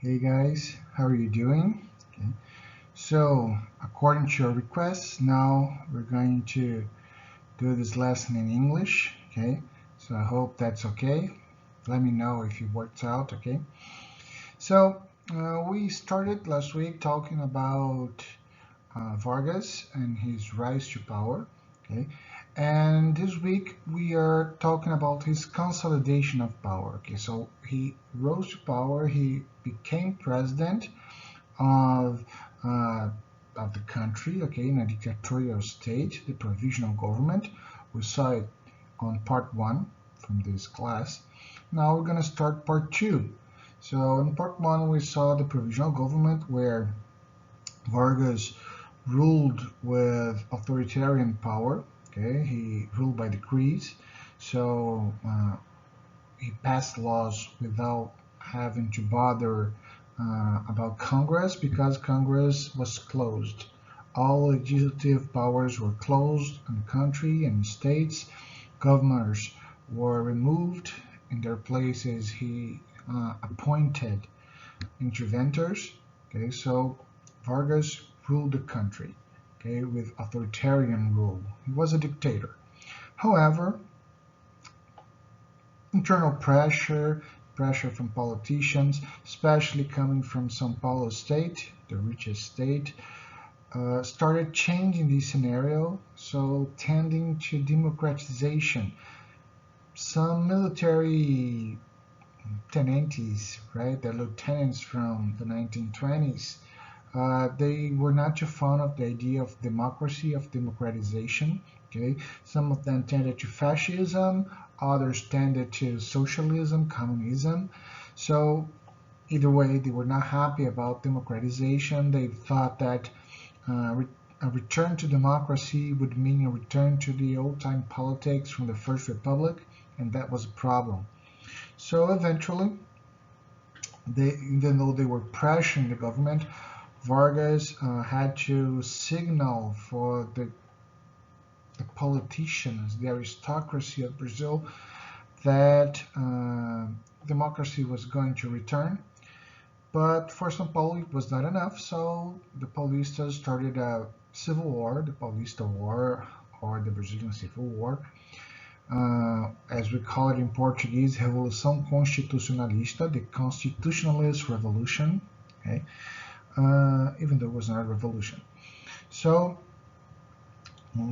Hey guys, how are you doing? Okay. So, according to your requests, now we're going to do this lesson in English. Okay. So I hope that's okay. Let me know if it works out. Okay. So we started last week talking about Vargas and his rise to power. Okay. And this week we are talking about his consolidation of power. Okay. So he rose to power. He became president of uh, of the country, okay, in a dictatorial state, the provisional government. We saw it on part one from this class. Now we're going to start part two. So in part one, we saw the provisional government where Vargas ruled with authoritarian power. Okay, he ruled by decrees. So he passed laws without having to bother about Congress because Congress was closed. All legislative powers were closed in the country and states. Governors were removed. In their places, he appointed interventors. Okay, so Vargas ruled the country. Okay, with authoritarian rule. He was a dictator. However, internal pressure from politicians, especially coming from São Paulo state, the richest state, started changing the scenario, so tending to democratization. Some military tenentes, right, the lieutenants from the 1920s, they were not too fond of the idea of democracy, of democratization. Okay, some of them tended to fascism, others tended to socialism, communism. So either way, they were not happy about democratization. They thought that a return to democracy would mean a return to the old-time politics from the First Republic, and that was a problem. So eventually, even though they were pressuring the government, Vargas had to signal for the politicians, the aristocracy of Brazil, that democracy was going to return. But for São Paulo, it was not enough, so the Paulistas started a civil war, the Paulista War, or the Brazilian Civil War, as we call it in Portuguese, Revolução Constitucionalista, the Constitutionalist Revolution, okay? Even though it was not a revolution. So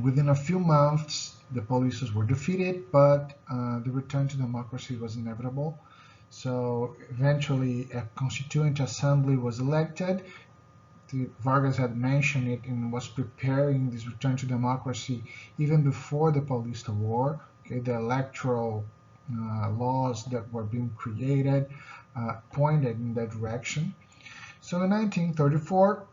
within a few months, the Paulistas were defeated, but the return to democracy was inevitable. So eventually, a constituent assembly was elected. Vargas had mentioned it and was preparing this return to democracy even before the Paulista War. Okay, the electoral laws that were being created pointed in that direction. So in 1934,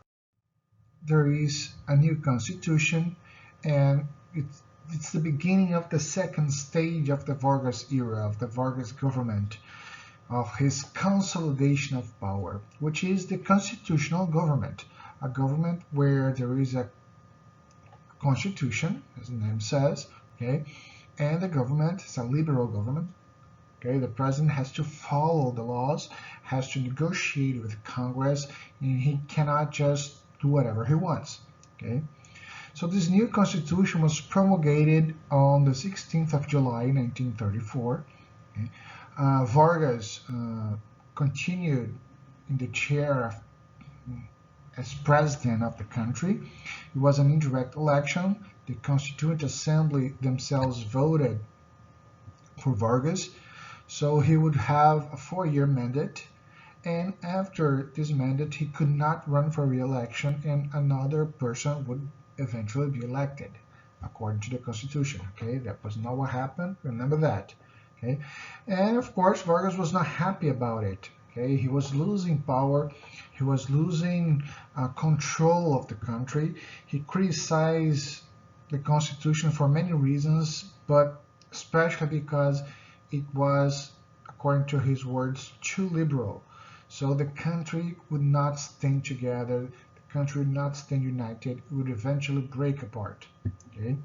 there is a new constitution, and it's the beginning of the second stage of the Vargas era, of the Vargas government, of his consolidation of power, which is the constitutional government, a government where there is a constitution, as the name says, okay, and the government is a liberal government. Okay, the president has to follow the laws, has to negotiate with Congress, and he cannot just do whatever he wants. Okay, so this new constitution was promulgated on the 16th of July, 1934. Okay. Vargas continued in the chair as president of the country. It was an indirect election. The Constituent Assembly themselves voted for Vargas, so he would have a 4-year mandate. And after this mandate, he could not run for re-election, and another person would eventually be elected, according to the Constitution. Okay, that was not what happened. Remember that. Okay, and of course Vargas was not happy about it. Okay, he was losing power, he was losing control of the country. He criticized the Constitution for many reasons, but especially because it was, according to his words, too liberal. So the country would not stand together, the country would not stand united, it would eventually break apart. Okay.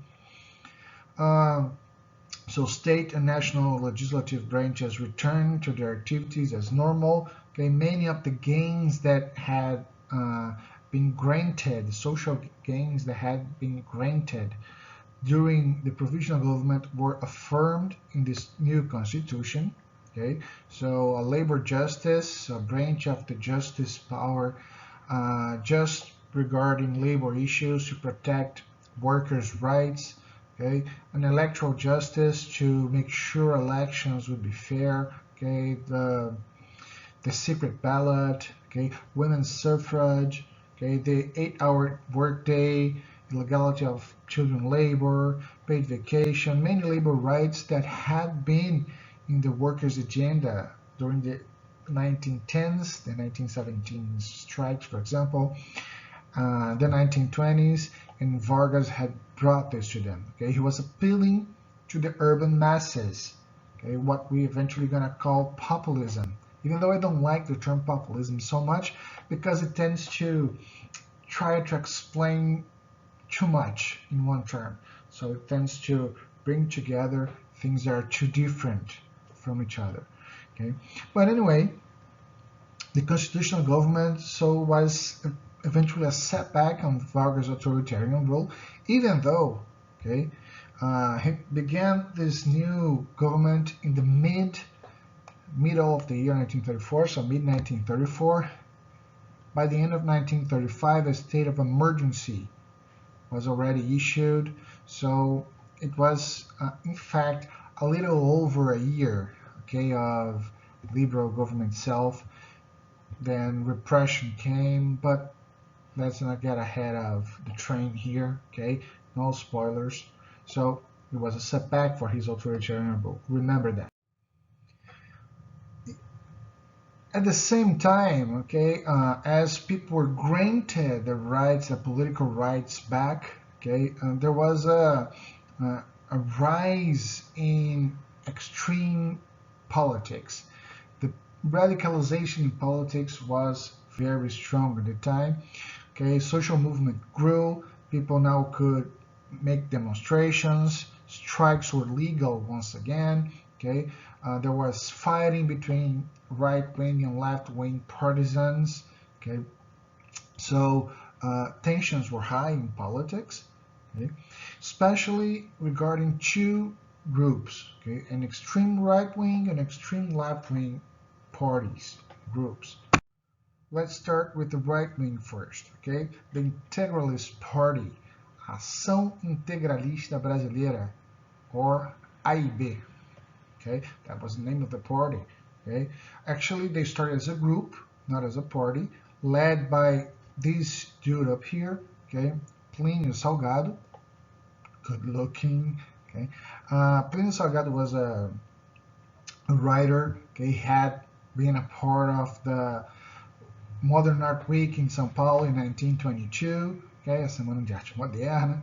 So state and national legislative branches returned to their activities as normal, Okay, many of the gains that had been granted, social gains that had been granted during the provisional government were affirmed in this new constitution. Okay, so a labor justice, a branch of the justice power, just regarding labor issues to protect workers' rights. Okay, an electoral justice to make sure elections would be fair. Okay, the secret ballot. Okay, women's suffrage. Okay, the 8-hour workday, illegality of children labor, paid vacation, many labor rights that had been in the workers' agenda during the 1910s, the 1917 strikes, for example, the 1920s, and Vargas had brought this to them. Okay, he was appealing to the urban masses. Okay, what we eventually gonna call populism. Even though I don't like the term populism so much because it tends to try to explain too much in one term. So it tends to bring together things that are too different from each other. Okay, but anyway, the constitutional government was eventually a setback on Vargas' authoritarian rule, even though okay, he began this new government in the middle of the year 1934, so mid 1934. By the end of 1935, a state of emergency was already issued, so it was in fact a little over a year, okay, of liberal government itself. Then repression came, but let's not get ahead of the train here, okay? No spoilers. So it was a setback for his authoritarian rule. Remember that. At the same time, okay, as people were granted the rights, the political rights back, okay, there was a rise in extreme politics. The radicalization in politics was very strong at the time. Okay, social movement grew. People now could make demonstrations. Strikes were legal once again. Okay, there was fighting between right-wing and left-wing partisans. Okay, so tensions were high in politics. Okay, especially regarding two groups. Okay, an extreme right-wing and extreme left-wing parties groups. Let's start with the right wing first, okay? The Integralist Party, Ação Integralista Brasileira, or AIB, okay? That was the name of the party, okay? Actually, they started as a group, not as a party, led by this dude up here, okay? Plínio Salgado, good looking, okay? Plínio Salgado was a writer, okay? He had been a part of the Modern Art Week in São Paulo in 1922, okay, a Semana de Arte Moderna.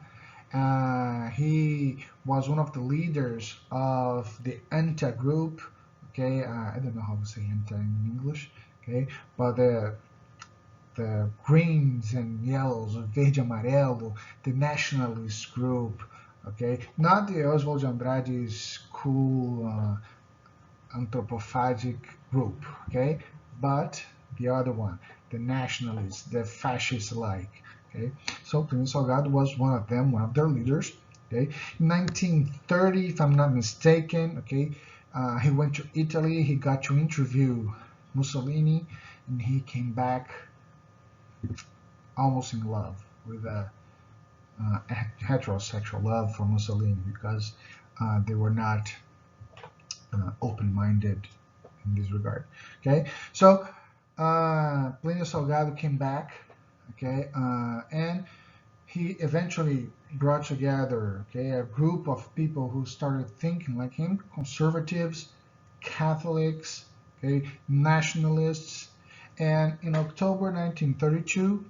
He was one of the leaders of the ANTA group, okay, I don't know how to say ANTA in English, okay, but the greens and yellows, verde amarelo, the nationalist group, okay, not the Oswald de Andrade's cool anthropophagic group, okay, but the other one, the nationalists, the fascist-like. Okay, so Plínio Salgado was one of them, one of their leaders. Okay, in 1930, if I'm not mistaken, okay, he went to Italy. He got to interview Mussolini, and he came back almost in love with a heterosexual love for Mussolini because they were not open-minded in this regard. Okay, so Plínio Salgado came back, okay, and he eventually brought together, okay, a group of people who started thinking like him, conservatives, Catholics, okay, nationalists, and in October 1932,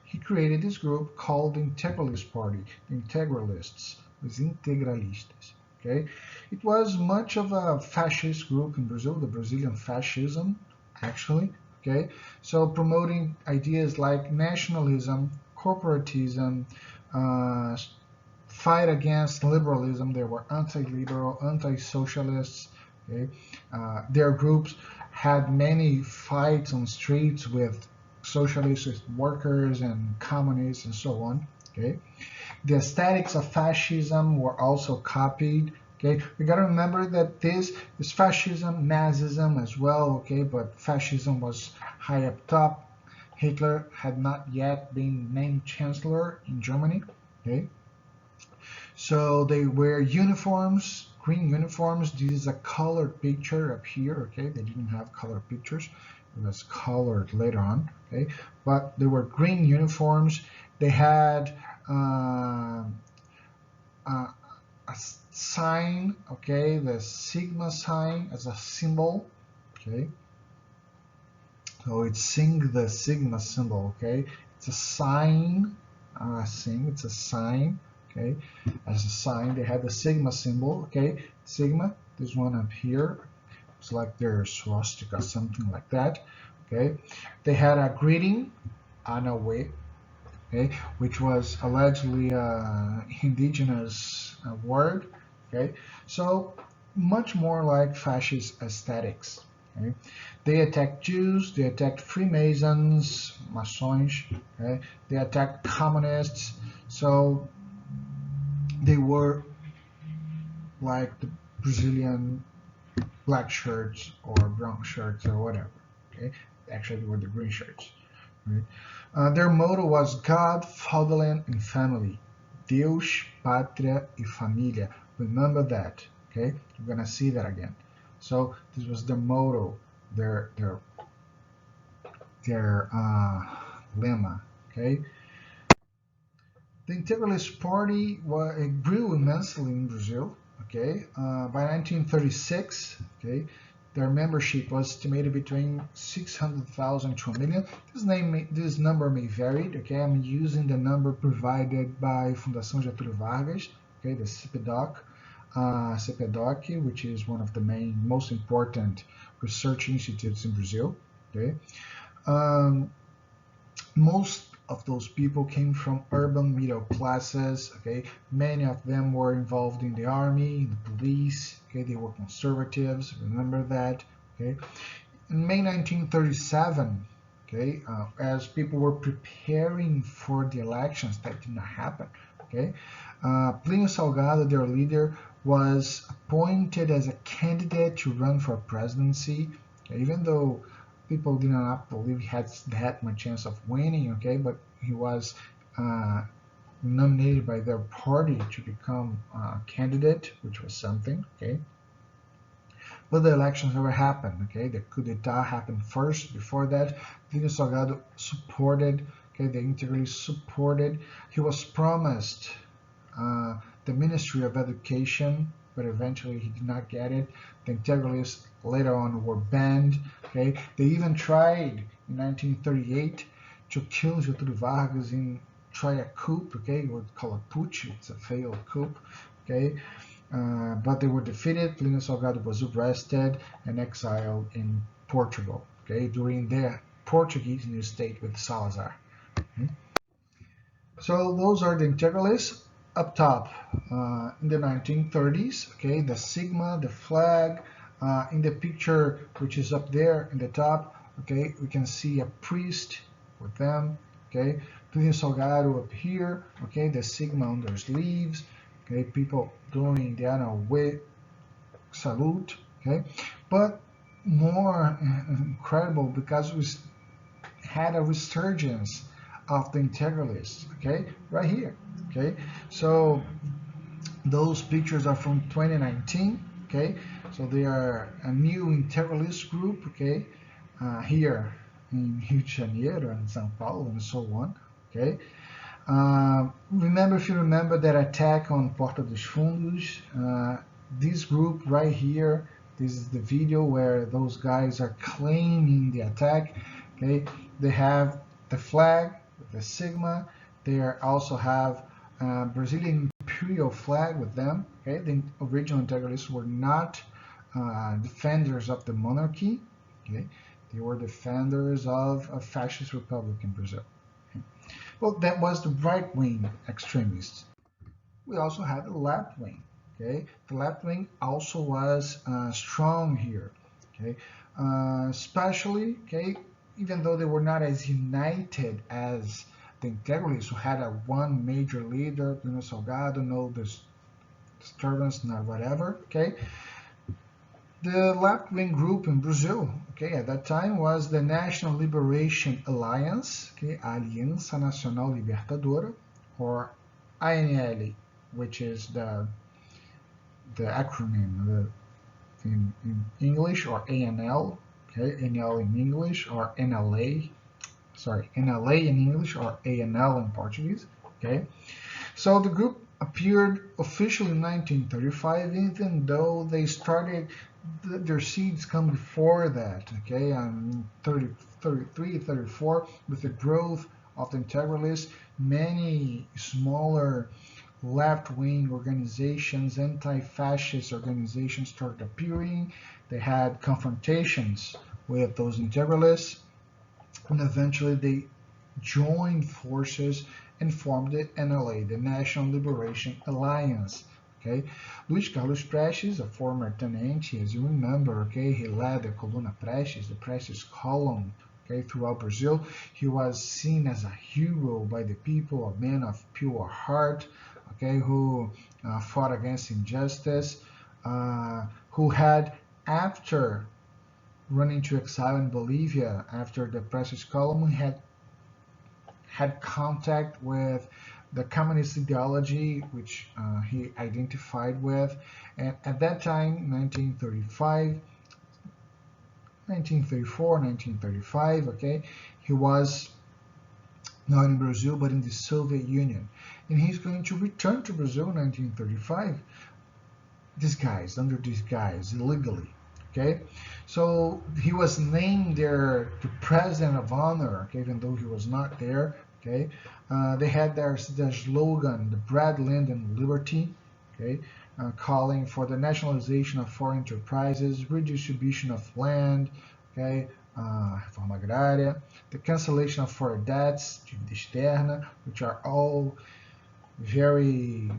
he created this group called the Integralist Party, the Integralists, os Integralistas, okay. It was much of a fascist group in Brazil, the Brazilian fascism, actually, okay, so promoting ideas like nationalism, corporatism, fight against liberalism. They were anti-liberal, anti-socialists. Okay, their groups had many fights on streets with socialist workers and communists and so on. Okay, the aesthetics of fascism were also copied. Okay, we got to remember that this is fascism, Nazism as well. Okay, but fascism was high up top. Hitler had not yet been named chancellor in Germany. Okay, so they wear uniforms, green uniforms. This is a colored picture up here. Okay, they didn't have colored pictures. It was colored later on. Okay, but they were green uniforms. They had uh, a sign. Okay, the sigma sign as a symbol. Okay, so it's the sigma symbol. Okay, it's a sign. It's a sign. Okay, as a sign they had the sigma symbol. Okay, sigma, this one up here, it's like their swastika, something like that. Okay, they had a greeting, Anawe, okay, which was allegedly indigenous word. Okay, so much more like fascist aesthetics. Okay, they attacked Jews, they attacked Freemasons, Masons. Okay, they attacked communists. So they were like the Brazilian black shirts or brown shirts or whatever. Okay, actually they were the green shirts. Right? Their motto was God, Fatherland, and Family. Deus, Pátria e Família. Remember that. Okay, we're gonna see that again. So this was their motto, their lemma. Okay, the Integralist Party grew immensely in Brazil. Okay, by 1936, okay, their membership was estimated between 600,000 to a million. This number may vary. Okay, I'm using the number provided by Fundação Getúlio Vargas. Okay, the CPDOC, which is one of the most important research institutes in Brazil. Okay, um, most of those people came from urban middle classes. Okay, many of them were involved in the army, in the police. Okay, they were conservatives. Remember that. Okay, in May 1937. Okay, as people were preparing for the elections that did not happen. Okay, Plínio Salgado, their leader, was appointed as a candidate to run for presidency. Okay, even though people did not believe he had that much chance of winning, okay, but he was uh, nominated by their party to become a candidate, which was something, okay. But the elections never happened, okay. The coup d'etat happened first. Before that, Plínio Salgado supported, okay, the integralists supported. He was promised the Ministry of Education, but eventually he did not get it. The integralists later on were banned. Okay, they even tried in 1938 to kill Getúlio Vargas and try a coup. Okay, we would call it putsch. It's a failed coup. Okay, but they were defeated. Plínio Salgado was arrested and exiled in Portugal. Okay, during the Portuguese new state with Salazar. Okay? So those are the integralists up top in the 1930s. Okay, the sigma, the flag. In the picture, which is up there in the top, okay, we can see a priest with them. Okay, Plínio Salgado up here. Okay, the sigma on their sleeves. Okay, people doing the Anawe salute. Okay, but more incredible because we had a resurgence of the integralists. Okay, right here. Okay, so those pictures are from 2019. Okay, so they are a new integralist group. Okay, here in Rio de Janeiro and São Paulo and so on. Okay, if you remember that attack on Porta dos Fundos, this group right here, this is the video where those guys are claiming the attack. Okay, they have the flag, the sigma. They also have Brazilian imperial flag with them. Okay, the original integralists were not defenders of the monarchy. Okay, they were defenders of a fascist republic in Brazil. Okay? Well, that was the right-wing extremists. We also had the left wing. Okay, the left wing also was strong here. Okay, especially, okay, even though they were not as united as the Integralists, who had a one major leader, Salgado, no disturbance, not whatever, okay. The left-wing group in Brazil, okay, at that time was the National Liberation Alliance, okay, Aliança Nacional Libertadora, or INL, which is the acronym in English, or ANL, okay, NL in English, or NLA, sorry, NLA in English, or ANL in Portuguese, okay. So the group appeared officially in 1935, even though they started, their seeds come before that, okay, on 33, 34, with the growth of the Integralists, many smaller left-wing organizations, anti-fascist organizations started appearing. They had confrontations with those Integralists, and eventually they joined forces and formed the NLA, the National Liberation Alliance. Okay, Luiz Carlos Prestes, a former tenente, as you remember, okay, he led the Coluna Prestes, the Prestes column, okay, throughout Brazil. He was seen as a hero by the people, a man of pure heart, okay, who fought against injustice, who had, after running to exile in Bolivia, after the Prestes column, had contact with the communist ideology, which he identified with. And at that time, 1935, 1934, 1935, okay, he was not in Brazil, but in the Soviet Union. And he's going to return to Brazil in 1935, disguised, under disguise, illegally. Okay, so he was named there the President of Honor, okay, even though he was not there. Okay, they had their slogan, the Bread, Land, and Liberty, okay, calling for the nationalization of foreign enterprises, redistribution of land, okay, reforma agrária, the cancellation of foreign debts, dívida externa, which are all very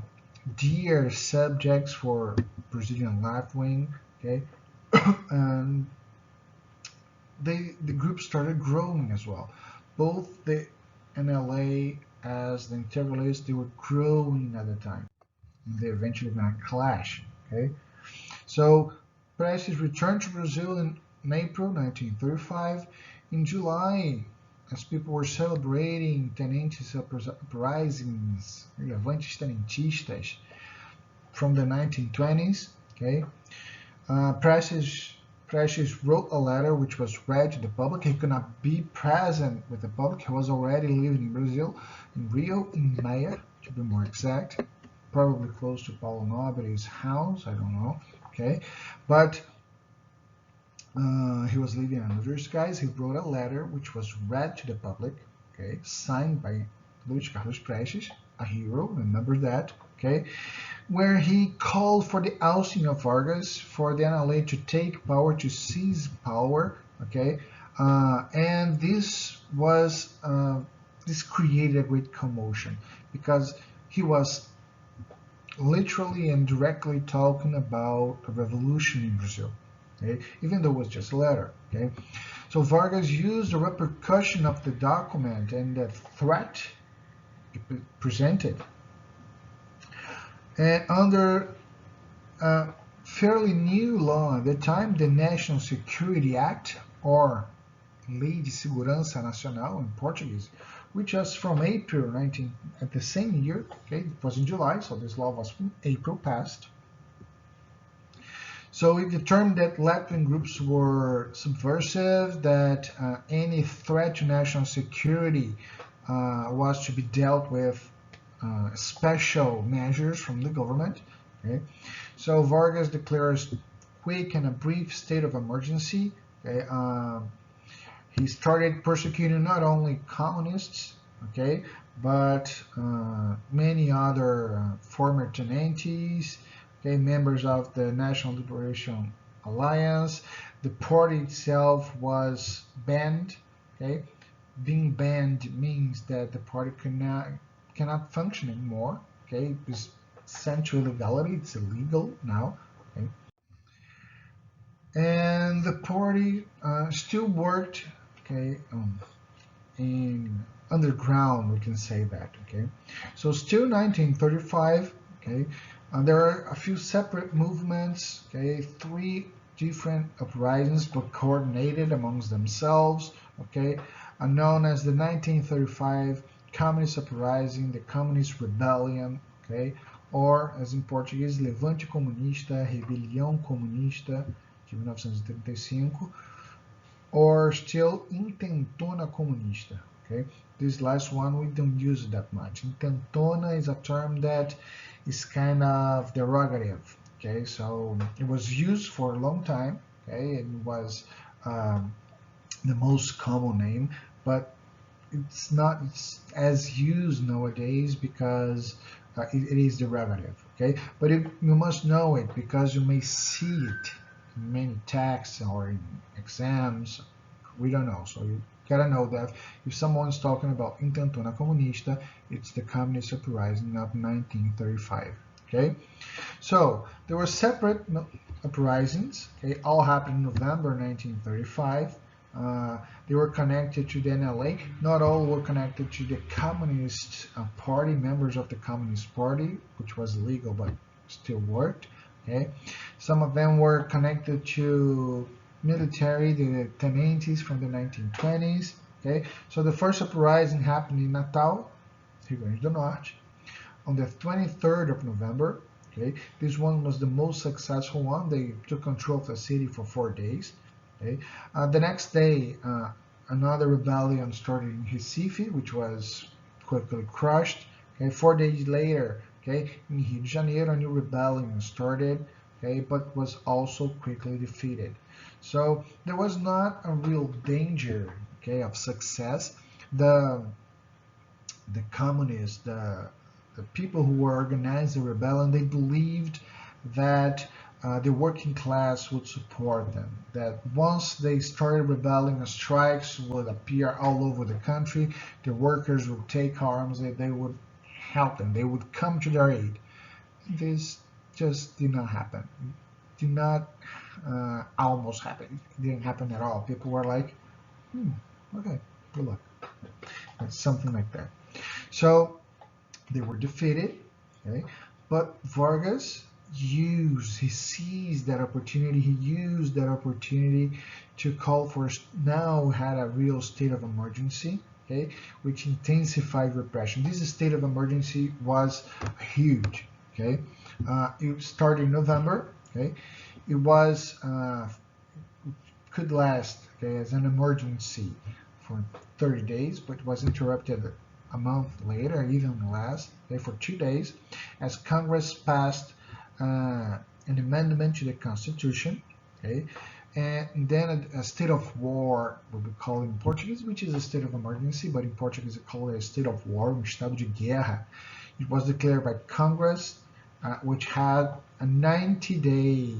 dear subjects for Brazilian left wing, okay, and the group started growing as well. Both the NLA as the Integralists, they were growing at the time. And they eventually gonna clash. Okay, so Prestes returned to Brazil in April 1935. In July, as people were celebrating tenentes uprisings, levantes tenentistas from the 1920s, okay, Prestes wrote a letter which was read to the public. He could not be present with the public. He was already living in Brazil, in Rio, in Meia, to be more exact, probably close to Paulo Nobre's house. I don't know. Okay, but he was living under disguise. He wrote a letter which was read to the public. Okay, signed by Luiz Carlos Prestes, a hero. Remember that. Okay, where he called for the ousting of Vargas, for the NLA to take power, to seize power, okay, and this created a great commotion because he was literally and directly talking about a revolution in Brazil, okay, even though it was just a letter, okay. So Vargas used the repercussion of the document and the threat it presented. And under a fairly new law at the time, the National Security Act, or Lei de Segurança Nacional in Portuguese, which was from April 19, at the same year, okay, it was in July, so this law was from April passed. So it determined that left-wing groups were subversive, that any threat to national security was to be dealt with special measures from the government. Okay? So Vargas declares quick and a brief state of emergency. Okay? He started persecuting not only communists, okay, but many other former tenentes, okay, members of the National Liberation Alliance. The party itself was banned. Okay? Being banned means that the party cannot function anymore. Okay, it's sent to illegality. It's illegal now. Okay? And the party still worked, okay, in underground, we can say that, okay. So still 1935, okay, there are a few separate movements, okay, three different uprisings but coordinated amongst themselves, okay, known as the 1935 Communist Uprising, the Communist Rebellion, okay, or as in Portuguese, Levante Comunista, Rebelião Comunista de 1935, or still intentona comunista. Okay, this last one we don't use it that much. Intentona is a term that is kind of derogative. Okay, so it was used for a long time. Okay, it was um, the most common name, but it's not as used nowadays because it is derivative. Okay, but you must know it because you may see it in many texts or in exams. We don't know, so you gotta know that if someone's talking about Intentona Comunista, it's the Communist Uprising of 1935. Okay, so there were separate uprisings. Okay, all happened in November 1935. Uh, they were connected to the NLA. Not all were connected to the Communist Party, members of the Communist Party, which was illegal but still worked. Okay, some of them were connected to military, the tenentes from the 1920s. Okay, so the first uprising happened in Natal, Rio Grande do Norte, on the 23rd of November. Okay, this one was the most successful one. They took control of the city for 4 days. Okay, the next day, another rebellion started in Recife, which was quickly crushed. Okay, 4 days later, okay, in Rio de Janeiro, a new rebellion started. Okay, but was also quickly defeated. So there was not a real danger, okay, of success. The the communists, the people who were organizing the rebellion, they believed that the working class would support them. That once they started rebelling, strikes would appear all over the country. The workers would take arms. They would help them. They would come to their aid. This just did not happen. Did not almost happen. It didn't happen at all. People were like, okay, good luck. Something like that. So they were defeated, okay? But Vargas he seized that opportunity. He used that opportunity to call for, now we had a real state of emergency, okay, which intensified repression. This state of emergency was huge, okay. It started in November, okay. It was could last, okay, as an emergency for 30 days, but was interrupted a month later, even less, okay, for 2 days, as Congress passed an amendment to the Constitution, okay, and then a state of war, what we call in Portuguese, which is a state of emergency, but in Portuguese it called a state of war, estado de guerra. It was declared by Congress, which had a 90-day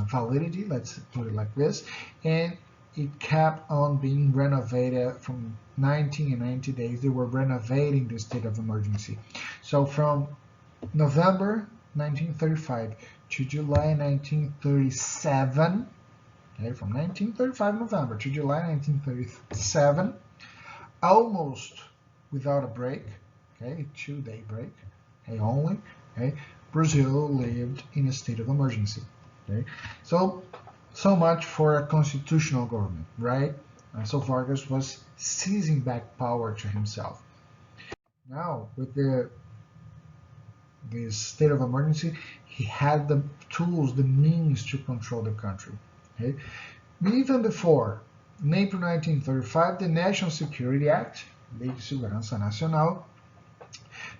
validity, let's put it like this, and it kept on being renovated from 90 and 90 days. They were renovating the state of emergency. So from November 1935 to July 1937, okay, from 1935 November to July 1937, almost without a break, okay, 2-day break, okay, only, okay, Brazil lived in a state of emergency. Okay, so much for a constitutional government, right? So Vargas was seizing back power to himself. Now, with the state of emergency, he had the tools, the means to control the country. Okay, even before, in April 1935, the National Security Act, Lei de Segurança Nacional,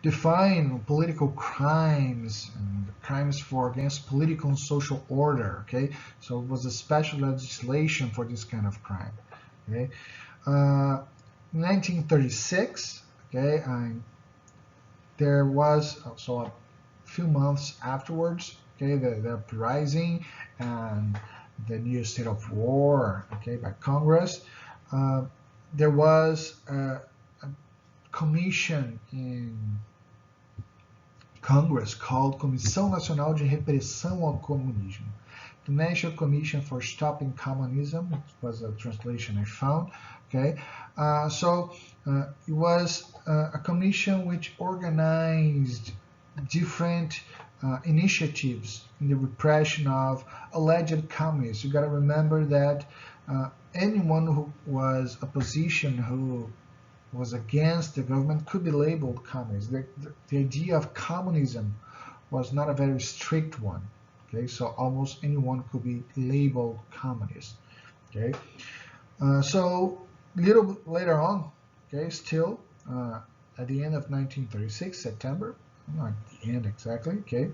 define political crimes and crimes for against political and social order. Okay, so it was a special legislation for this kind of crime. Okay, 1936. Okay, there was also a few months afterwards. Okay, the uprising and the new state of war. Okay, by Congress. There was a commission in Congress called Comissão Nacional de Repressão ao Comunismo. the National Commission for Stopping Communism. It was a translation I found. Okay, it was a commission which organized different initiatives in the repression of alleged communists. You got to remember that anyone who was opposition, who was against the government, could be labeled communist. The idea of communism was not a very strict one. Okay, so almost anyone could be labeled communist. Okay, so little bit later on, okay, still at the end of 1936, September, not the end exactly, okay,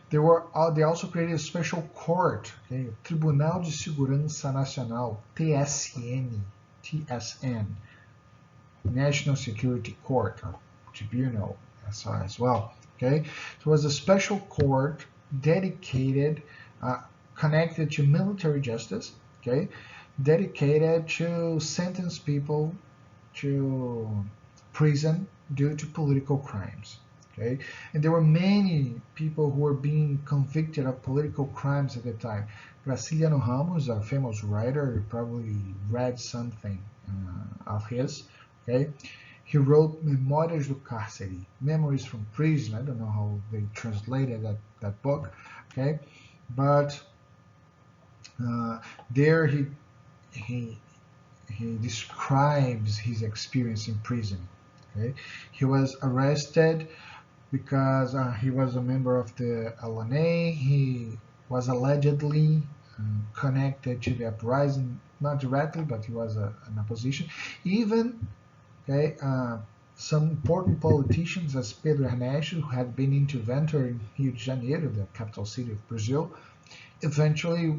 they also created a special court, okay, Tribunal de Segurança Nacional, TSN, National Security Court, or Tribunal, as well, okay. So it was a special court dedicated, connected to military justice, okay, dedicated to sentence people to prison due to political crimes. Okay, and there were many people who were being convicted of political crimes at the time. Graciliano Ramos, a famous writer, you probably read something of his. Okay, he wrote Memórias do Cárcere, Memories from Prison. I don't know how they translated that book. Okay, but there he describes his experience in prison. Okay, he was arrested because he was a member of the LNA. He was allegedly connected to the uprising, not directly, but he was an opposition. Even okay, some important politicians, as Pedro Ernesto, who had been interventor in Rio de Janeiro, the capital city of Brazil, eventually,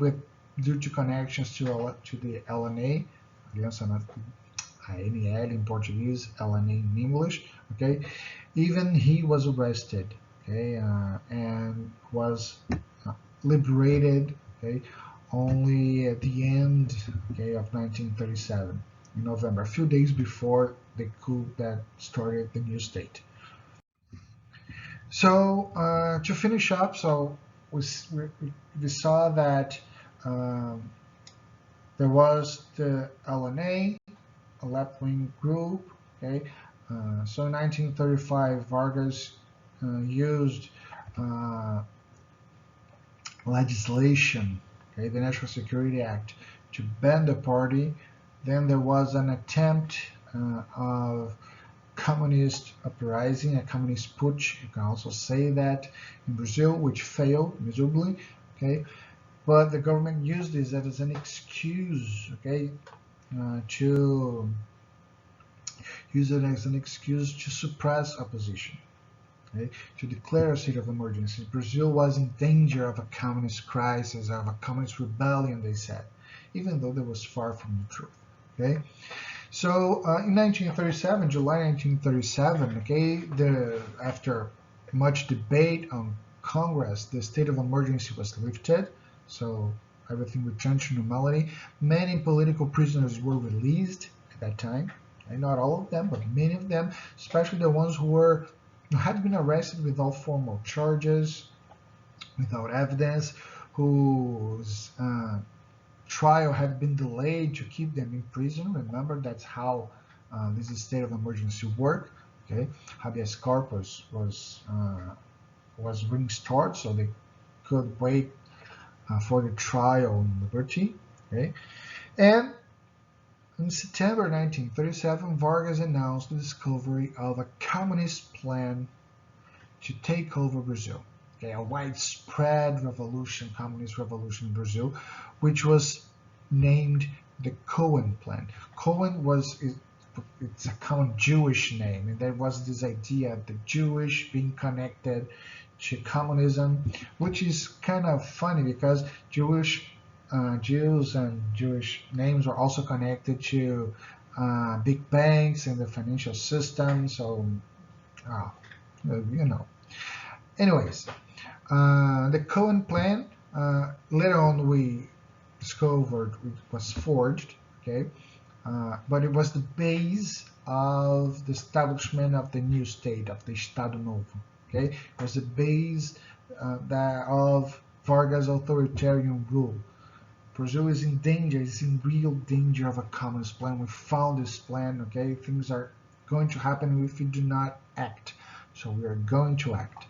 due to connections to the LNA, Aliança ANL in Portuguese, LNA in English, okay, even he was arrested, okay, and was liberated, okay, only at the end, okay, of 1937, in November, a few days before the coup that started the new state. So to finish up, so we saw that there was the LNA, a left-wing group. Okay, so in 1935, Vargas used legislation, okay, the National Security Act, to ban the party. Then there was an attempt of communist uprising, a communist putsch, you can also say that, in Brazil, which failed miserably. Okay, but the government used this as an excuse, okay, to use it as an excuse to suppress opposition, okay, to declare a state of emergency. Brazil was in danger of a communist crisis, of a communist rebellion, they said, even though that was far from the truth. Okay, so in 1937, July 1937, okay, after much debate on Congress, the state of emergency was lifted, so everything returned to normality. Many political prisoners were released at that time, and not all of them, but many of them, especially the ones who had been arrested without formal charges, without evidence, whose trial had been delayed to keep them in prison. Remember, that's how this state of emergency worked. Okay, habeas corpus was restored, so they could wait for the trial in liberty. Okay, and in September 1937, Vargas announced the discovery of a communist plan to take over Brazil. Okay, a widespread revolution, communist revolution in Brazil, which was named the Cohen Plan. Cohen it's a common Jewish name, and there was this idea of the Jewish being connected to communism, which is kind of funny because Jews and Jewish names are also connected to big banks and the financial system. So, you know. Anyways, the Cohen Plan, later on we discovered it was forged, okay, but it was the base of the establishment of the new state, of the Estado Novo, okay. It was the base of Vargas' authoritarian rule. Brazil is in danger, is in real danger of a communist plan. We found this plan, okay? Things are going to happen if we do not act. So we are going to act.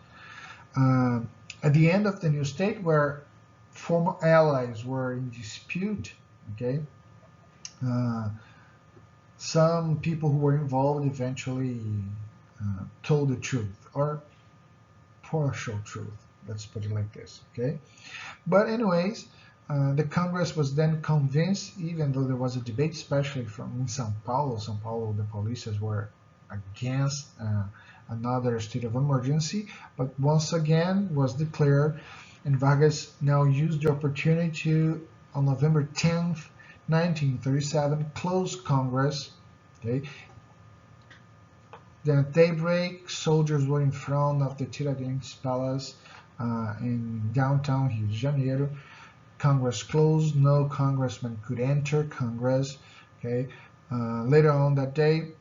At the end of the new state, where former allies were in dispute, okay, some people who were involved eventually told the truth, or partial truth. Let's put it like this, okay? But anyways, the Congress was then convinced, even though there was a debate, especially in São Paulo. São Paulo, the police were against another state of emergency, but once again was declared, and Vargas now used the opportunity to, on November 10th, 1937, close Congress. Okay. Then at daybreak, soldiers were in front of the Tiradentes Palace in downtown Rio de Janeiro. Congress closed. No congressman could enter Congress. Okay. Later on that day,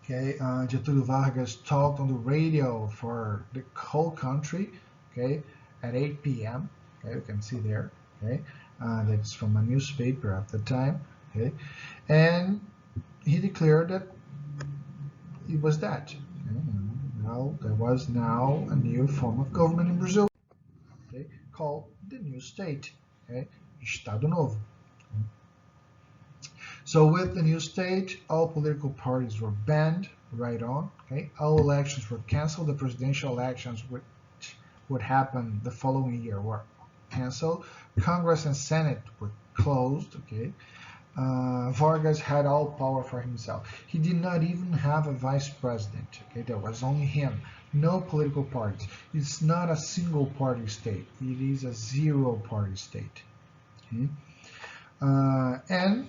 okay, Getúlio Vargas talked on the radio for the whole country. Okay, at 8 p.m. Okay, you can see there. Okay, that's from a newspaper at the time. Okay, and he declared that it was that. Okay, now there was now a new form of government in Brazil. Okay, called the new state. Okay, Estado Novo. So with the new state, all political parties were banned right on. Okay, all elections were canceled. The presidential elections would happen the following year were canceled. Congress and Senate were closed. Okay, Vargas had all power for himself. He did not even have a vice president. Okay, there was only him. No political parties. It's not a single party state. It is a zero party state. Okay? And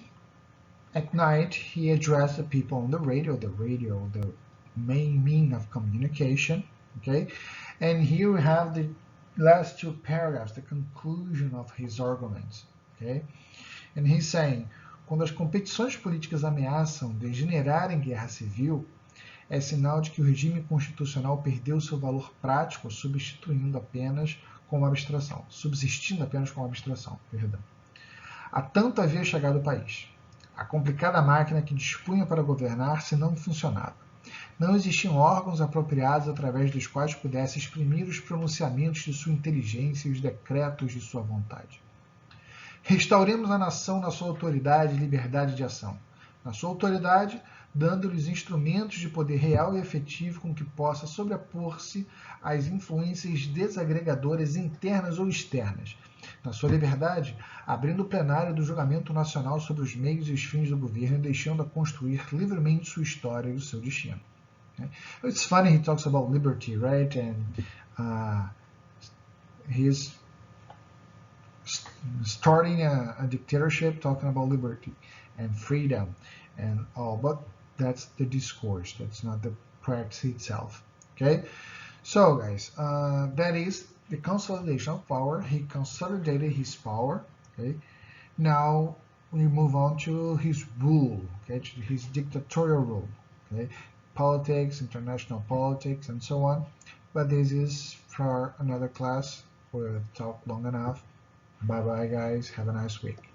at night, he addressed the people on the radio, the main mean of communication. Okay, and here we have the last two paragraphs, the conclusion of his arguments. Okay, and he's saying, quando as competições políticas ameaçam degenerar em guerra civil, é sinal de que o regime constitucional perdeu seu valor prático, subsistindo apenas com uma abstração. Perdão. A tanto havia chegado o país. A complicada máquina que dispunha para governar-se não funcionava. Não existiam órgãos apropriados através dos quais pudesse exprimir os pronunciamentos de sua inteligência e os decretos de sua vontade. Restauremos a nação na sua autoridade e liberdade de ação. Na sua autoridade, dando-lhes instrumentos de poder real e efetivo com que possa sobrepor-se às influências desagregadoras internas ou externas. Na sua liberdade, abrindo o plenário do julgamento nacional sobre os meios e os fins do governo e deixando-a construir livremente sua história e o seu destino. Okay? It's funny he talks about liberty, right? And he's starting a dictatorship talking about liberty and freedom and all, but that's the discourse, that's not the practice itself. Okay, so guys, that is the consolidation of power. He consolidated his power. Okay, now we move on to his rule, okay, to his dictatorial rule. Okay, politics, international politics, and so on, but this is for another class. We'll talk long enough. Bye bye guys, have a nice week.